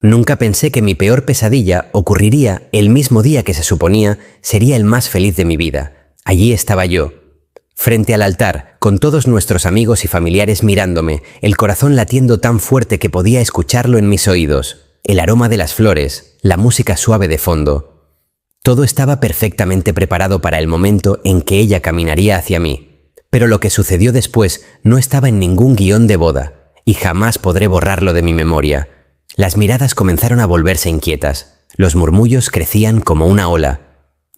Nunca pensé que mi peor pesadilla ocurriría el mismo día que se suponía sería el más feliz de mi vida. Allí estaba yo, frente al altar, con todos nuestros amigos y familiares mirándome, el corazón latiendo tan fuerte que podía escucharlo en mis oídos, el aroma de las flores, la música suave de fondo. Todo estaba perfectamente preparado para el momento en que ella caminaría hacia mí, pero lo que sucedió después no estaba en ningún guión de boda, y jamás podré borrarlo de mi memoria. Las miradas comenzaron a volverse inquietas, los murmullos crecían como una ola,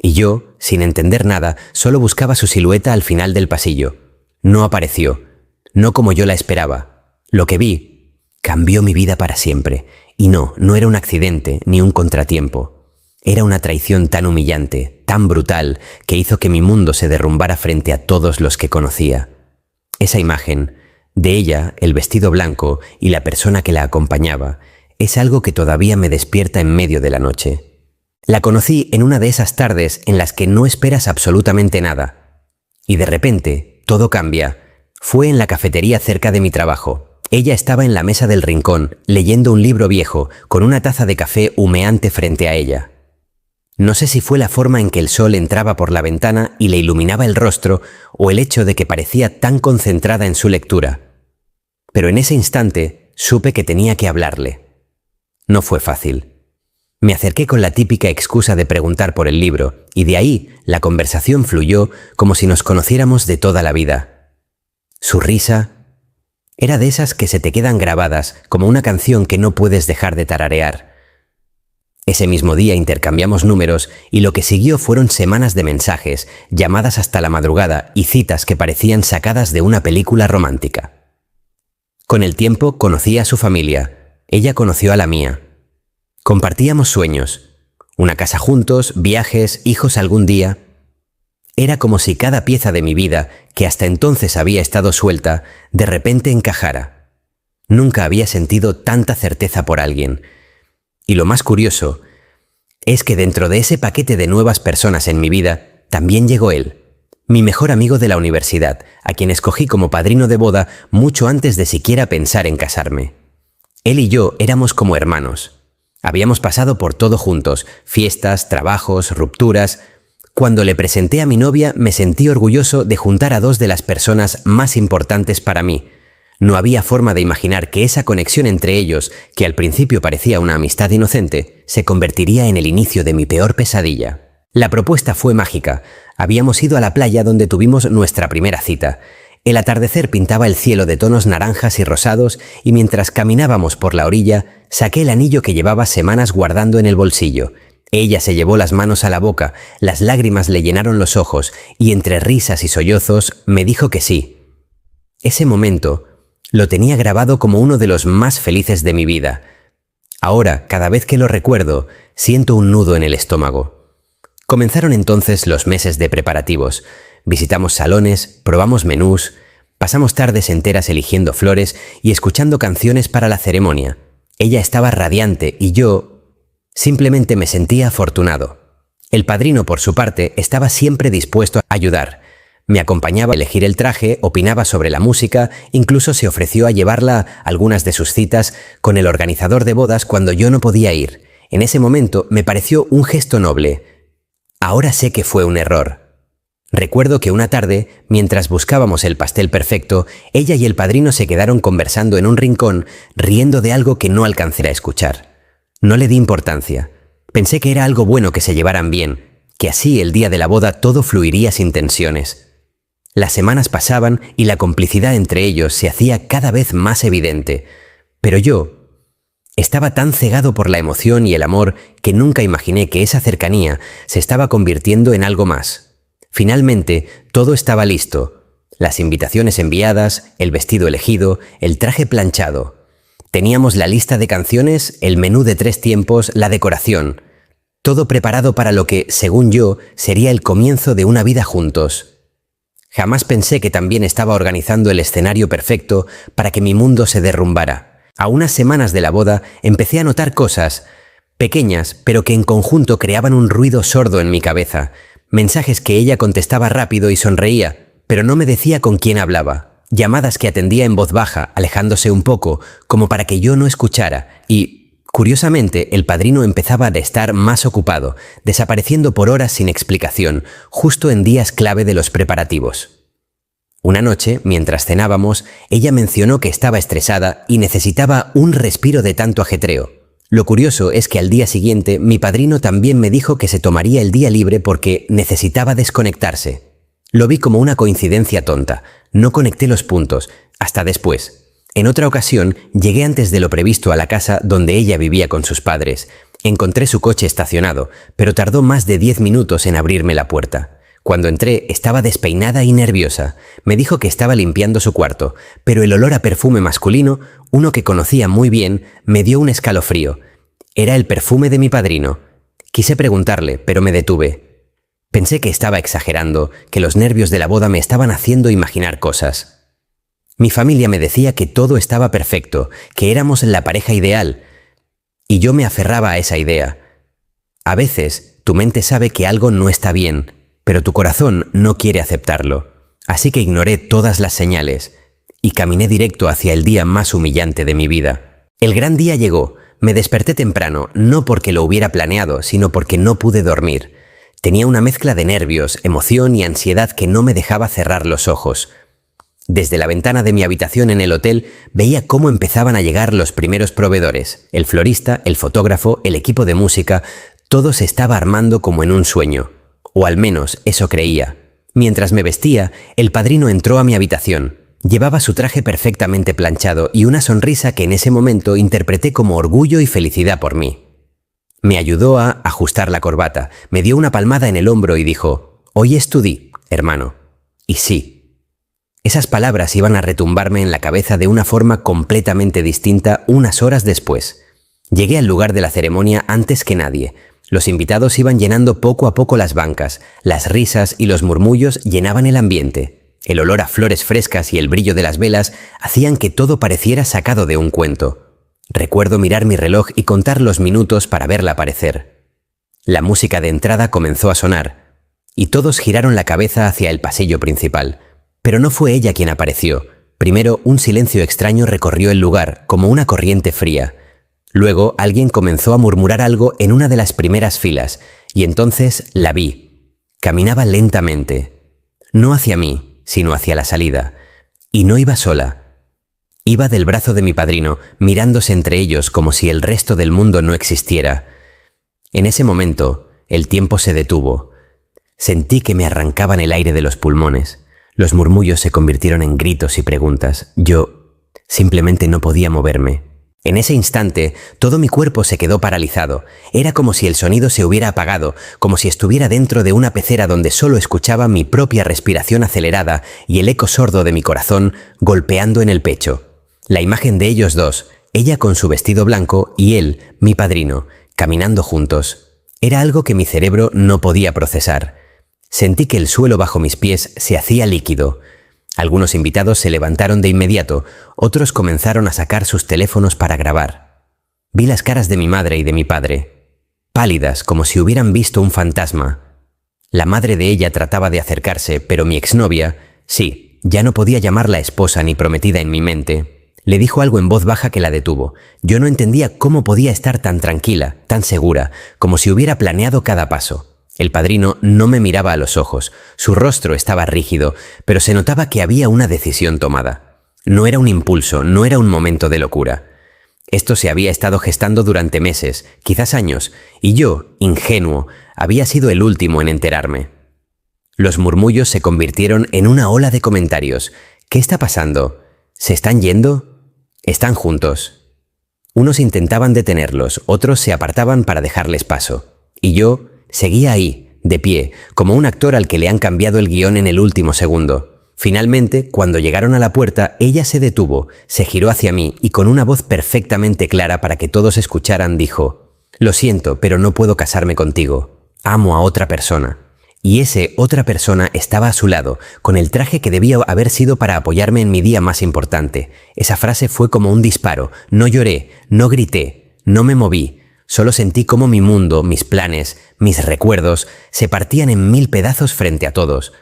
y yo, sin entender nada, solo buscaba su silueta al final del pasillo. No apareció, no como yo la esperaba. Lo que vi cambió mi vida para siempre, y no era un accidente ni un contratiempo. Era una traición tan humillante, tan brutal, que hizo que mi mundo se derrumbara frente a todos los que conocía. Esa imagen, de ella, el vestido blanco y la persona que la acompañaba, es algo que todavía me despierta en medio de la noche. La conocí en una de esas tardes en las que no esperas absolutamente nada. Y de repente, todo cambia. Fue en la cafetería cerca de mi trabajo. Ella estaba en la mesa del rincón, leyendo un libro viejo, con una taza de café humeante frente a ella. No sé si fue la forma en que el sol entraba por la ventana y le iluminaba el rostro, o el hecho de que parecía tan concentrada en su lectura. Pero en ese instante supe que tenía que hablarle. No fue fácil. Me acerqué con la típica excusa de preguntar por el libro, y de ahí la conversación fluyó como si nos conociéramos de toda la vida. Su risa era de esas que se te quedan grabadas, como una canción que no puedes dejar de tararear. Ese mismo día intercambiamos números y lo que siguió fueron semanas de mensajes, llamadas hasta la madrugada y citas que parecían sacadas de una película romántica. Con el tiempo conocí a su familia. Ella conoció a la mía. Compartíamos sueños, una casa juntos, viajes, hijos algún día. Era como si cada pieza de mi vida, que hasta entonces había estado suelta, de repente encajara. Nunca había sentido tanta certeza por alguien. Y lo más curioso es que dentro de ese paquete de nuevas personas en mi vida, también llegó él, mi mejor amigo de la universidad, a quien escogí como padrino de boda mucho antes de siquiera pensar en casarme. Él y yo éramos como hermanos. Habíamos pasado por todo juntos, fiestas, trabajos, rupturas. Cuando le presenté a mi novia me sentí orgulloso de juntar a dos de las personas más importantes para mí. No había forma de imaginar que esa conexión entre ellos, que al principio parecía una amistad inocente, se convertiría en el inicio de mi peor pesadilla. La propuesta fue mágica. Habíamos ido a la playa donde tuvimos nuestra primera cita. El atardecer pintaba el cielo de tonos naranjas y rosados y mientras caminábamos por la orilla, saqué el anillo que llevaba semanas guardando en el bolsillo. Ella se llevó las manos a la boca, las lágrimas le llenaron los ojos y entre risas y sollozos me dijo que sí. Ese momento lo tenía grabado como uno de los más felices de mi vida. Ahora, cada vez que lo recuerdo, siento un nudo en el estómago. Comenzaron entonces los meses de preparativos. Visitamos salones, probamos menús, pasamos tardes enteras eligiendo flores y escuchando canciones para la ceremonia. Ella estaba radiante y yo simplemente me sentía afortunado. El padrino, por su parte, estaba siempre dispuesto a ayudar. Me acompañaba a elegir el traje, opinaba sobre la música, incluso se ofreció a llevarla a algunas de sus citas con el organizador de bodas cuando yo no podía ir. En ese momento me pareció un gesto noble. Ahora sé que fue un error. Recuerdo que una tarde, mientras buscábamos el pastel perfecto, ella y el padrino se quedaron conversando en un rincón, riendo de algo que no alcancé a escuchar. No le di importancia. Pensé que era algo bueno que se llevaran bien, que así el día de la boda todo fluiría sin tensiones. Las semanas pasaban y la complicidad entre ellos se hacía cada vez más evidente, pero yo estaba tan cegado por la emoción y el amor que nunca imaginé que esa cercanía se estaba convirtiendo en algo más. Finalmente, todo estaba listo. Las invitaciones enviadas, el vestido elegido, el traje planchado. Teníamos la lista de canciones, el menú de 3 tiempos, la decoración. Todo preparado para lo que, según yo, sería el comienzo de una vida juntos. Jamás pensé que también estaba organizando el escenario perfecto para que mi mundo se derrumbara. A unas semanas de la boda empecé a notar cosas, pequeñas, pero que en conjunto creaban un ruido sordo en mi cabeza. Mensajes que ella contestaba rápido y sonreía, pero no me decía con quién hablaba. Llamadas que atendía en voz baja, alejándose un poco, como para que yo no escuchara. Y, Curiosamente, el padrino empezaba a estar más ocupado, desapareciendo por horas sin explicación, justo en días clave de los preparativos. Una noche, mientras cenábamos, ella mencionó que estaba estresada y necesitaba un respiro de tanto ajetreo. Lo curioso es que al día siguiente mi padrino también me dijo que se tomaría el día libre porque necesitaba desconectarse. Lo vi como una coincidencia tonta, no conecté los puntos, hasta después. En otra ocasión, llegué antes de lo previsto a la casa donde ella vivía con sus padres. Encontré su coche estacionado, pero tardó más de 10 minutos en abrirme la puerta. Cuando entré, estaba despeinada y nerviosa. Me dijo que estaba limpiando su cuarto, pero el olor a perfume masculino, uno que conocía muy bien, me dio un escalofrío. Era el perfume de mi padrino. Quise preguntarle, pero me detuve. Pensé que estaba exagerando, que los nervios de la boda me estaban haciendo imaginar cosas. Mi familia me decía que todo estaba perfecto, que éramos la pareja ideal, y yo me aferraba a esa idea. A veces, tu mente sabe que algo no está bien, pero tu corazón no quiere aceptarlo. Así que ignoré todas las señales y caminé directo hacia el día más humillante de mi vida. El gran día llegó. Me desperté temprano, no porque lo hubiera planeado, sino porque no pude dormir. Tenía una mezcla de nervios, emoción y ansiedad que no me dejaba cerrar los ojos. Desde la ventana de mi habitación en el hotel veía cómo empezaban a llegar los primeros proveedores. El florista, el fotógrafo, el equipo de música, todo se estaba armando como en un sueño. O al menos eso creía. Mientras me vestía, el padrino entró a mi habitación. Llevaba su traje perfectamente planchado y una sonrisa que en ese momento interpreté como orgullo y felicidad por mí. Me ayudó a ajustar la corbata, me dio una palmada en el hombro y dijo: «Hoy es tu día, hermano». Y sí, esas palabras iban a retumbarme en la cabeza de una forma completamente distinta unas horas después. Llegué al lugar de la ceremonia antes que nadie. Los invitados iban llenando poco a poco las bancas, las risas y los murmullos llenaban el ambiente. El olor a flores frescas y el brillo de las velas hacían que todo pareciera sacado de un cuento. Recuerdo mirar mi reloj y contar los minutos para verla aparecer. La música de entrada comenzó a sonar, y todos giraron la cabeza hacia el pasillo principal. Pero no fue ella quien apareció. Primero, un silencio extraño recorrió el lugar, como una corriente fría. Luego, alguien comenzó a murmurar algo en una de las primeras filas, y entonces la vi. Caminaba lentamente. No hacia mí, sino hacia la salida. Y no iba sola. Iba del brazo de mi padrino, mirándose entre ellos como si el resto del mundo no existiera. En ese momento, el tiempo se detuvo. Sentí que me arrancaban el aire de los pulmones. Los murmullos se convirtieron en gritos y preguntas. Yo simplemente no podía moverme. En ese instante, todo mi cuerpo se quedó paralizado. Era como si el sonido se hubiera apagado, como si estuviera dentro de una pecera donde solo escuchaba mi propia respiración acelerada y el eco sordo de mi corazón golpeando en el pecho. La imagen de ellos dos, ella con su vestido blanco y él, mi padrino, caminando juntos, era algo que mi cerebro no podía procesar. Sentí que el suelo bajo mis pies se hacía líquido. Algunos invitados se levantaron de inmediato, otros comenzaron a sacar sus teléfonos para grabar. Vi las caras de mi madre y de mi padre, pálidas como si hubieran visto un fantasma. La madre de ella trataba de acercarse, pero mi exnovia, sí, ya no podía llamarla esposa ni prometida en mi mente, le dijo algo en voz baja que la detuvo. Yo no entendía cómo podía estar tan tranquila, tan segura, como si hubiera planeado cada paso. El padrino no me miraba a los ojos, su rostro estaba rígido, pero se notaba que había una decisión tomada. No era un impulso, no era un momento de locura. Esto se había estado gestando durante meses, quizás años, y yo, ingenuo, había sido el último en enterarme. Los murmullos se convirtieron en una ola de comentarios. ¿Qué está pasando? ¿Se están yendo? ¿Están juntos? Unos intentaban detenerlos, otros se apartaban para dejarles paso. Y yo seguía ahí, de pie, como un actor al que le han cambiado el guión en el último segundo. Finalmente, cuando llegaron a la puerta, ella se detuvo, se giró hacia mí y con una voz perfectamente clara para que todos escucharan dijo: «Lo siento, pero no puedo casarme contigo. Amo a otra persona». Y ese otra persona estaba a su lado, con el traje que debía haber sido para apoyarme en mi día más importante. Esa frase fue como un disparo. No lloré, no grité, no me moví. Solo sentí cómo mi mundo, mis planes, mis recuerdos, se partían en 1000 pedazos frente a todos.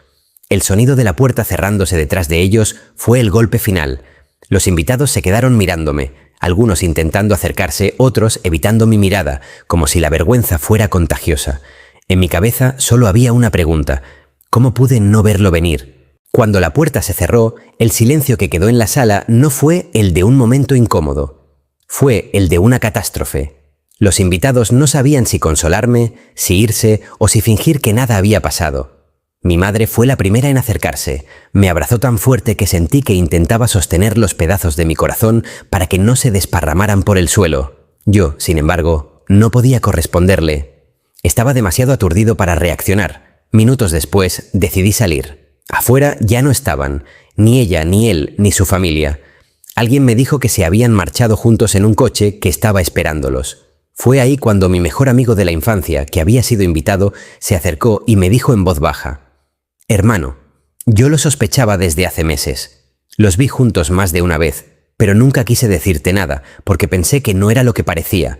El sonido de la puerta cerrándose detrás de ellos fue el golpe final. Los invitados se quedaron mirándome. algunos intentando acercarse, otros evitando mi mirada, como si la vergüenza fuera contagiosa. En mi cabeza solo había una pregunta: ¿cómo pude no verlo venir? Cuando la puerta se cerró, el silencio que quedó en la sala no fue el de un momento incómodo, fue el de una catástrofe. Los invitados no sabían si consolarme, si irse o si fingir que nada había pasado. Mi madre fue la primera en acercarse. Me abrazó tan fuerte que sentí que intentaba sostener los pedazos de mi corazón para que no se desparramaran por el suelo. Yo, sin embargo, no podía corresponderle. Estaba demasiado aturdido para reaccionar. Minutos después, decidí salir. Afuera ya no estaban, ni ella, ni él, ni su familia. Alguien me dijo que se habían marchado juntos en un coche que estaba esperándolos. Fue ahí cuando mi mejor amigo de la infancia, que había sido invitado, se acercó y me dijo en voz baja: «Hermano, yo lo sospechaba desde hace meses. Los vi juntos más de una vez, pero nunca quise decirte nada, porque pensé que no era lo que parecía».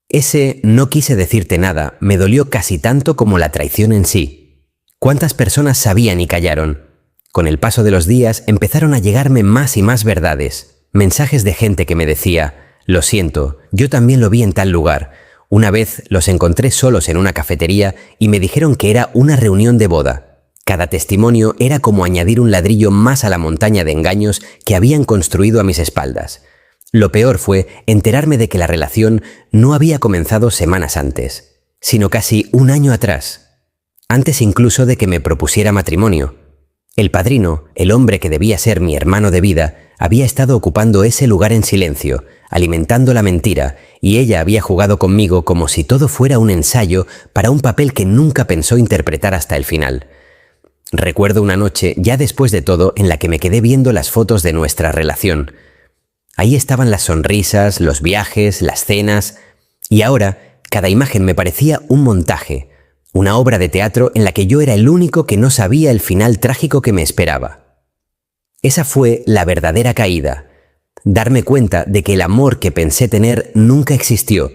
Ese «no quise decirte nada» me dolió casi tanto como la traición en sí. ¿Cuántas personas sabían y callaron? Con el paso de los días empezaron a llegarme más y más verdades, mensajes de gente que me decía: «Lo siento, yo también lo vi en tal lugar». Una vez los encontré solos en una cafetería y me dijeron que era una reunión de boda. Cada testimonio era como añadir un ladrillo más a la montaña de engaños que habían construido a mis espaldas. Lo peor fue enterarme de que la relación no había comenzado semanas antes, sino casi un año atrás, antes incluso de que me propusiera matrimonio. El padrino, el hombre que debía ser mi hermano de vida, había estado ocupando ese lugar en silencio, alimentando la mentira, y ella había jugado conmigo como si todo fuera un ensayo para un papel que nunca pensó interpretar hasta el final. Recuerdo una noche, ya después de todo, en la que me quedé viendo las fotos de nuestra relación. Ahí estaban las sonrisas, los viajes, las cenas, y ahora cada imagen me parecía un montaje, una obra de teatro en la que yo era el único que no sabía el final trágico que me esperaba. Esa fue la verdadera caída, darme cuenta de que el amor que pensé tener nunca existió,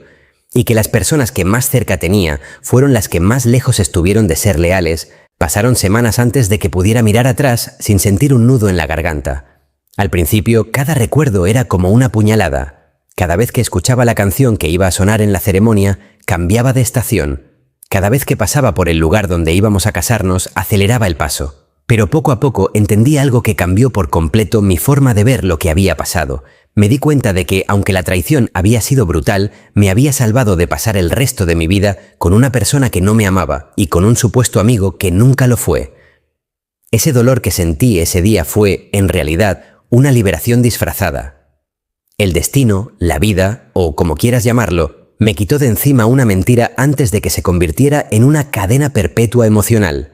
y que las personas que más cerca tenía fueron las que más lejos estuvieron de ser leales. Pasaron semanas antes de que pudiera mirar atrás sin sentir un nudo en la garganta. Al principio, cada recuerdo era como una puñalada. Cada vez que escuchaba la canción que iba a sonar en la ceremonia, cambiaba de estación. Cada vez que pasaba por el lugar donde íbamos a casarnos, aceleraba el paso. Pero poco a poco entendí algo que cambió por completo mi forma de ver lo que había pasado. Me di cuenta de que, aunque la traición había sido brutal, me había salvado de pasar el resto de mi vida con una persona que no me amaba y con un supuesto amigo que nunca lo fue. Ese dolor que sentí ese día fue, en realidad, una liberación disfrazada. El destino, la vida, o como quieras llamarlo, me quitó de encima una mentira antes de que se convirtiera en una cadena perpetua emocional.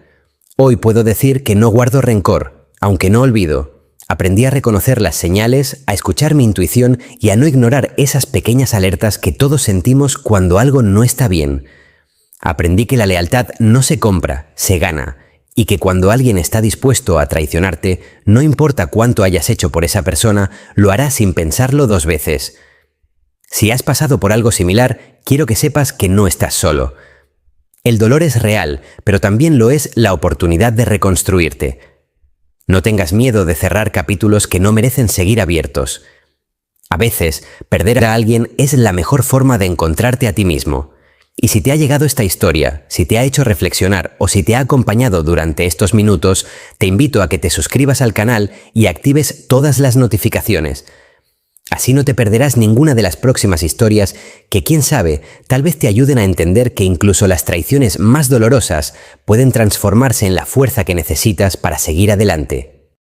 Hoy puedo decir que no guardo rencor, aunque no olvido. Aprendí a reconocer las señales, a escuchar mi intuición y a no ignorar esas pequeñas alertas que todos sentimos cuando algo no está bien. Aprendí que la lealtad no se compra, se gana, y que cuando alguien está dispuesto a traicionarte, no importa cuánto hayas hecho por esa persona, lo hará sin pensarlo dos veces. Si has pasado por algo similar, quiero que sepas que no estás solo. El dolor es real, pero también lo es la oportunidad de reconstruirte. No tengas miedo de cerrar capítulos que no merecen seguir abiertos. A veces, perder a alguien es la mejor forma de encontrarte a ti mismo. Y si te ha llegado esta historia, si te ha hecho reflexionar o si te ha acompañado durante estos minutos, te invito a que te suscribas al canal y actives todas las notificaciones. Así no te perderás ninguna de las próximas historias que, quién sabe, tal vez te ayuden a entender que incluso las traiciones más dolorosas pueden transformarse en la fuerza que necesitas para seguir adelante.